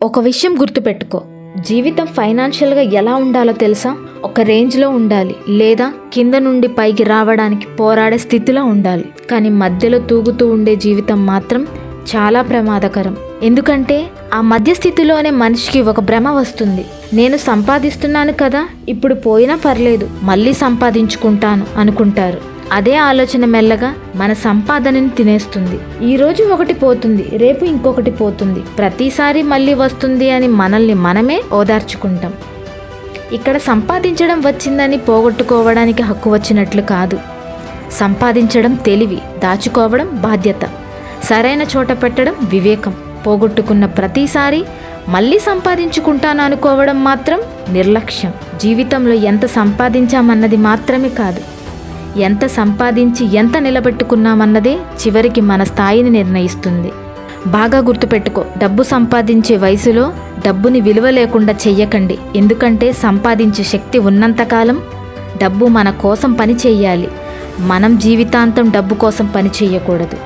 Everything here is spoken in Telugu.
ఒక విషయం గుర్తుపెట్టుకో, జీవితం ఫైనాన్షియల్గా ఎలా ఉండాలో తెలుసా? ఒక రేంజ్లో ఉండాలి, లేదా కింద నుండి పైకి రావడానికి పోరాడే స్థితిలో ఉండాలి. కానీ మధ్యలో తూగుతూ ఉండే జీవితం మాత్రం చాలా ప్రమాదకరం. ఎందుకంటే ఆ మధ్య స్థితిలోనే మనిషికి ఒక భ్రమ వస్తుంది. నేను సంపాదిస్తున్నాను కదా, ఇప్పుడు పోయినా పర్లేదు, మళ్ళీ సంపాదించుకుంటాను అనుకుంటారు. అదే ఆలోచన మెల్లగా మన సంపాదనని తినేస్తుంది. ఈరోజు ఒకటి పోతుంది, రేపు ఇంకొకటి పోతుంది, ప్రతిసారి మళ్ళీ వస్తుంది అని మనల్ని మనమే ఓదార్చుకుంటాం. ఇక్కడ సంపాదించడం వచ్చిందని పోగొట్టుకోవడానికి హక్కు వచ్చినట్లు కాదు. సంపాదించడం తెలివి, దాచుకోవడం బాధ్యత, సరైన చోట పెట్టడం వివేకం. పోగొట్టుకున్న ప్రతిసారి మళ్ళీ సంపాదించుకుంటాను అనుకోవడం మాత్రం నిర్లక్ష్యం. జీవితంలో ఎంత సంపాదించామన్నది మాత్రమే కాదు, ఎంత సంపాదించి ఎంత నిలబెట్టుకున్నామన్నదే చివరికి మన స్థాయిని నిర్ణయిస్తుంది. బాగా గుర్తుపెట్టుకో, డబ్బు సంపాదించే వయసులో డబ్బుని విలువ లేకుండా చెయ్యకండి. ఎందుకంటే సంపాదించే శక్తి ఉన్నంతకాలం డబ్బు మన కోసం పని చెయ్యాలి. మనం జీవితాంతం డబ్బు కోసం పని చెయ్యకూడదు.